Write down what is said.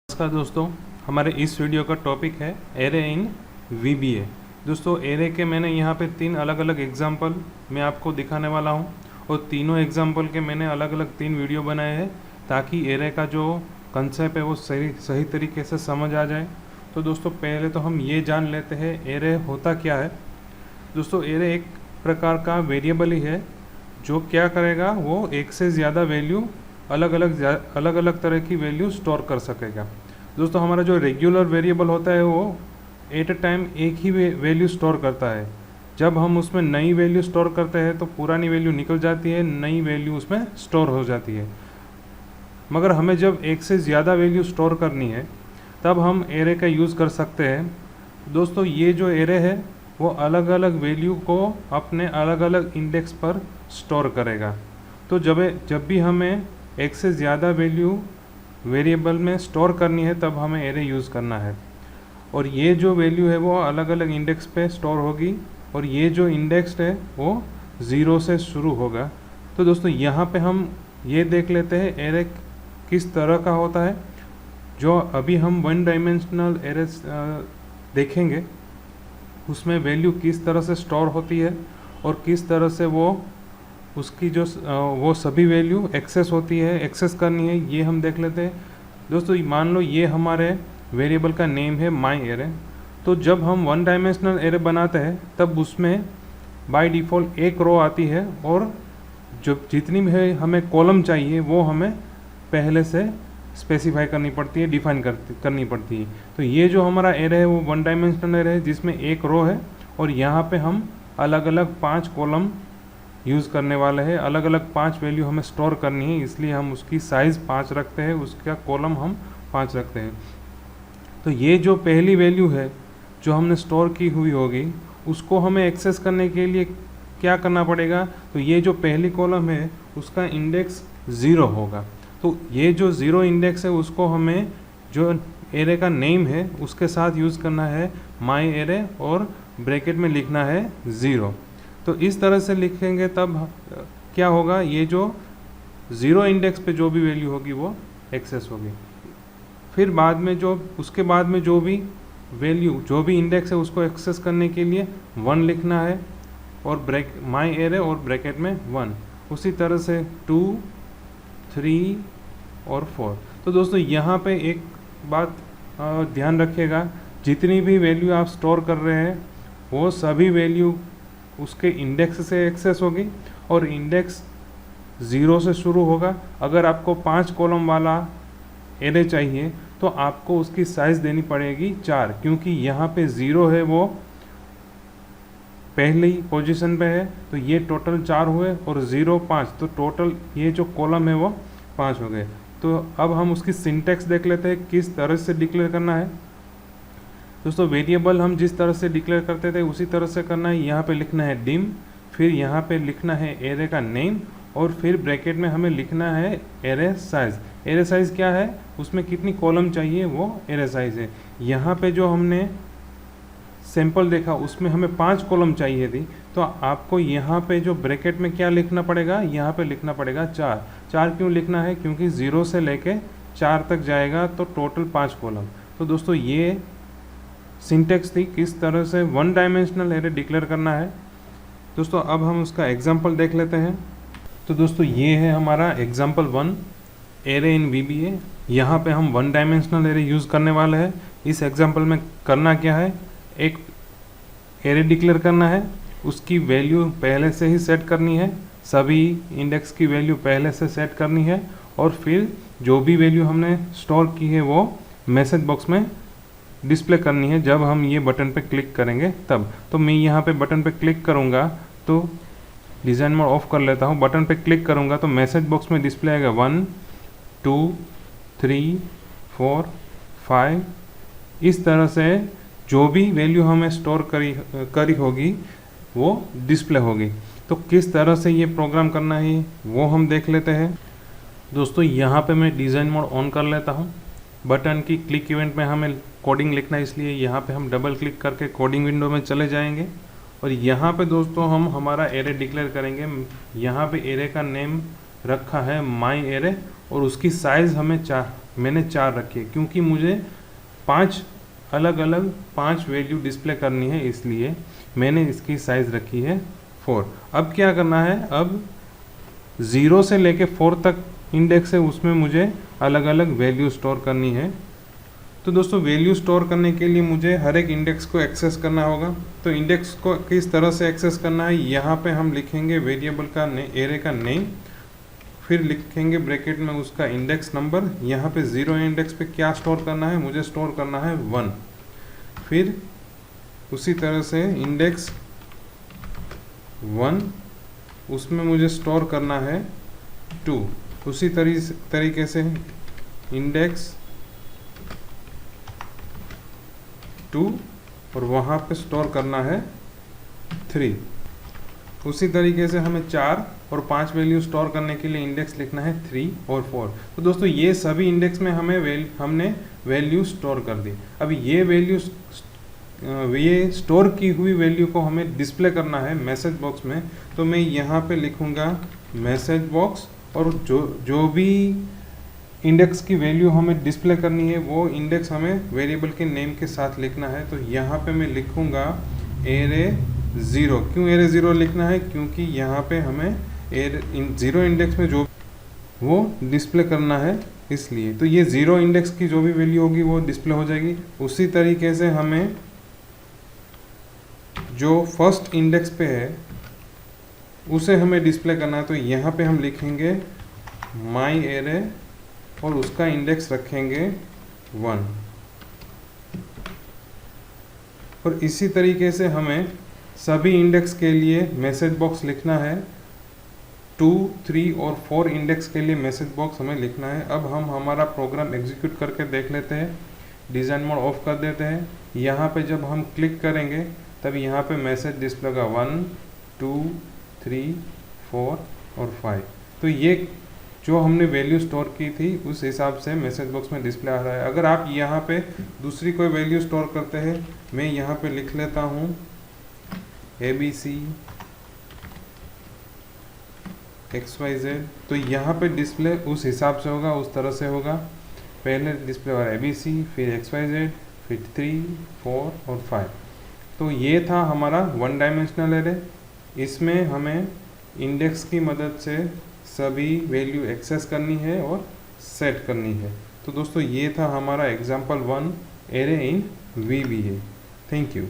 नमस्कार दोस्तों, हमारे इस वीडियो का टॉपिक है एरे इन VBA। दोस्तों, एरे के मैंने यहाँ पे 3 अलग अलग एग्जाम्पल मैं आपको दिखाने वाला हूँ और तीनों एग्जाम्पल के मैंने अलग अलग 3 वीडियो बनाए हैं ताकि एरे का जो कंसेप्ट है वो सही तरीके से समझ आ जाए। तो दोस्तों, पहले तो हम ये जान लेते हैं एरे होता क्या है। दोस्तों, एरे एक प्रकार का वेरिएबल ही है जो क्या करेगा, वो एक से ज़्यादा वैल्यू अलग अलग तरह की वैल्यू स्टोर कर सकेगा। दोस्तों, हमारा जो रेगुलर वेरिएबल होता है वो एट अ टाइम एक ही वैल्यू स्टोर करता है। जब हम उसमें नई वैल्यू स्टोर करते हैं तो पुरानी वैल्यू निकल जाती है, नई वैल्यू उसमें स्टोर हो जाती है। मगर हमें जब एक से ज़्यादा वैल्यू स्टोर करनी है तब हम एरे का यूज़ कर सकते हैं। दोस्तों, ये जो एरे है वो अलग अलग वैल्यू को अपने अलग अलग इंडेक्स पर स्टोर करेगा। तो जब भी हमें एक से ज़्यादा वैल्यू वेरिएबल में स्टोर करनी है तब हमें एरे यूज़ करना है। और ये जो वैल्यू है वो अलग अलग इंडेक्स पे स्टोर होगी और ये जो इंडेक्स है वो 0 से शुरू होगा। तो दोस्तों, यहाँ पे हम ये देख लेते हैं एरे किस तरह का होता है। जो अभी हम 1 डायमेंशनल एरे देखेंगे उसमें वैल्यू किस तरह से स्टोर होती है और किस तरह से उसकी जो वो सभी वैल्यू एक्सेस होती है, एक्सेस करनी है, ये हम देख लेते हैं। दोस्तों, मान लो ये हमारे वेरिएबल का नेम है माई एरे। तो जब हम 1 डायमेंशनल एरे बनाते हैं तब उसमें बाय डिफ़ॉल्ट एक रो आती है और जो जितनी भी हमें कॉलम चाहिए वो हमें पहले से स्पेसिफाई करनी पड़ती है, डिफाइन करनी पड़ती है। तो ये जो हमारा एरे है वो 1 डायमेंशनल एरे है जिसमें एक रो है और यहाँ पे हम अलग अलग 5 कॉलम यूज़ करने वाले हैं। अलग अलग 5 वैल्यू हमें स्टोर करनी है, इसलिए हम उसकी साइज़ 5 रखते हैं, उसका कॉलम हम 5 रखते हैं। तो ये जो पहली वैल्यू है जो हमने स्टोर की हुई होगी उसको हमें एक्सेस करने के लिए क्या करना पड़ेगा। तो ये जो पहली कॉलम है उसका इंडेक्स 0 होगा। तो ये जो 0 इंडेक्स है उसको हमें जो एरे का नेम है उसके साथ यूज़ करना है माई एरे और ब्रैकेट में लिखना है 0। तो इस तरह से लिखेंगे तब क्या होगा, ये जो 0 इंडेक्स पे जो भी वैल्यू होगी वो एक्सेस होगी। फिर उसके बाद में जो भी वैल्यू जो भी इंडेक्स है उसको एक्सेस करने के लिए 1 लिखना है और माई एरे और ब्रैकेट में 1। उसी तरह से 2, 3 और 4। तो दोस्तों, यहाँ पे एक बात ध्यान रखिएगा, जितनी भी वैल्यू आप स्टोर कर रहे हैं वो सभी वैल्यू उसके इंडेक्स से एक्सेस होगी और इंडेक्स 0 से शुरू होगा। अगर आपको 5 कॉलम वाला एरे चाहिए तो आपको उसकी साइज़ देनी पड़ेगी 4, क्योंकि यहाँ पे 0 है वो पहली पोजीशन पे है। तो ये टोटल 4 हुए और 0 5, तो टोटल ये जो कॉलम है वो 5 हो गए। तो अब हम उसकी सिंटैक्स देख लेते हैं किस तरह से डिक्लेयर करना है। दोस्तों, वेरिएबल हम जिस तरह से डिक्लेयर करते थे उसी तरह से करना है। यहाँ पे लिखना है डिम, फिर यहाँ पे लिखना है एरे का नेम और फिर ब्रैकेट में हमें लिखना है एरे साइज़। एरे साइज़ क्या है, उसमें कितनी कॉलम चाहिए वो एरे साइज़ है। यहाँ पे जो हमने सैंपल देखा उसमें हमें 5 कॉलम चाहिए थी, तो आपको यहाँ पे जो ब्रैकेट में क्या लिखना पड़ेगा, यहाँ पे लिखना पड़ेगा 4। 4 क्यों लिखना है, क्योंकि 0 से लेके 4 तक जाएगा तो टोटल 5 कॉलम। तो दोस्तों, ये सिंटेक्स थी किस तरह से 1 डायमेंशनल एरे डिक्लेयर करना है। दोस्तों, अब हम उसका एग्जाम्पल देख लेते हैं। तो दोस्तों, ये है हमारा एग्जाम्पल 1 एरे इन VBA। यहाँ पे हम 1 डायमेंशनल एरे यूज़ करने वाले हैं। इस एग्जाम्पल में करना क्या है, एक एरे डिक्लेयर करना है, उसकी वैल्यू पहले से ही सेट करनी है, सभी इंडेक्स की वैल्यू पहले से सेट करनी है और फिर जो भी वैल्यू हमने स्टोर की है वो मैसेज बॉक्स में डिस्प्ले करनी है जब हम ये बटन पे क्लिक करेंगे तब। तो मैं यहाँ पे बटन पे क्लिक करूँगा तो डिज़ाइन मोड ऑफ कर लेता हूँ। बटन पे क्लिक करूँगा तो मैसेज बॉक्स में डिस्प्ले आएगा 1, 2, 3, 4, 5। इस तरह से जो भी वैल्यू हमें स्टोर करी होगी वो डिस्प्ले होगी। तो किस तरह से ये प्रोग्राम करना है वो हम देख लेते हैं। दोस्तों, यहाँ पे मैं डिज़ाइन मोड ऑन कर लेता हूँ। बटन की क्लिक इवेंट में हमें कोडिंग लिखना है, इसलिए यहाँ पे हम डबल क्लिक करके कोडिंग विंडो में चले जाएंगे और यहाँ पे दोस्तों हम हमारा एरे डिक्लेयर करेंगे। यहाँ पे एरे का नेम रखा है माई एरे, और उसकी साइज़ मैंने 4 रखी है, क्योंकि मुझे 5 अलग अलग 5 वैल्यू डिस्प्ले करनी है, इसलिए मैंने इसकी साइज़ रखी है 4। अब क्या करना है, अब 0 से लेके 4 तक इंडेक्स है, उसमें मुझे अलग अलग वैल्यू स्टोर करनी है। तो दोस्तों वैल्यू स्टोर करने के लिए मुझे हर एक इंडेक्स को एक्सेस करना होगा। तो इंडेक्स को किस तरह से एक्सेस करना है, यहाँ पे हम लिखेंगे वेरिएबल का एरे का नेम, फिर लिखेंगे ब्रैकेट में उसका इंडेक्स नंबर। यहाँ पे 0 इंडेक्स पे क्या स्टोर करना है, मुझे स्टोर करना है 1। फिर उसी तरह से इंडेक्स 1, उसमें मुझे स्टोर करना है 2। उसी तरीके से इंडेक्स 2 और वहाँ पे स्टोर करना है 3। उसी तरीके से हमें 4 और 5 वैल्यू स्टोर करने के लिए इंडेक्स लिखना है 3 और 4। तो दोस्तों ये सभी इंडेक्स में हमने वैल्यू स्टोर कर दी। अब ये स्टोर की हुई वैल्यू को हमें डिस्प्ले करना है मैसेज बॉक्स में। तो मैं यहाँ पे लिखूँगा मैसेज बॉक्स, और जो भी इंडेक्स की वैल्यू हमें डिस्प्ले करनी है वो इंडेक्स हमें वेरिएबल के नेम के साथ लिखना है। तो यहाँ पे मैं लिखूँगा एरे 0। क्यों एरे 0 लिखना है, क्योंकि यहाँ पे हमें 0 इंडेक्स में जो वो डिस्प्ले करना है, इसलिए। तो ये 0 इंडेक्स की जो भी वैल्यू होगी वो डिस्प्ले हो जाएगी। उसी तरीके से हमें जो फर्स्ट इंडेक्स पे है उसे हमें डिस्प्ले करना है। तो यहाँ पे हम लिखेंगे माई एरे और उसका इंडेक्स रखेंगे 1। और इसी तरीके से हमें सभी इंडेक्स के लिए मैसेज बॉक्स लिखना है। 2, 3 और 4 इंडेक्स के लिए मैसेज बॉक्स हमें लिखना है। अब हम हमारा प्रोग्राम एग्जीक्यूट करके देख लेते हैं। डिज़ाइन मोड ऑफ कर देते हैं। यहाँ पे जब हम क्लिक करेंगे तब यहाँ पे मैसेज डिस्प्ले होगा 1, 2, 3, 4 और 5। तो ये जो हमने वैल्यू स्टोर की थी उस हिसाब से मैसेज बॉक्स में डिस्प्ले आ रहा है। अगर आप यहाँ पे दूसरी कोई वैल्यू स्टोर करते हैं, मैं यहाँ पे लिख लेता हूँ ABC XYZ, तो यहाँ पे डिस्प्ले उस हिसाब से होगा, उस तरह से होगा। पहले डिस्प्ले होगा ABC, फिर XYZ, फिर 3, 4 और 5। तो ये था हमारा 1 डायमेंशनल एरे। इसमें हमें इंडेक्स की मदद से सभी वैल्यू एक्सेस करनी है और सेट करनी है। तो दोस्तों ये था हमारा example 1 array in VBA। Thank you.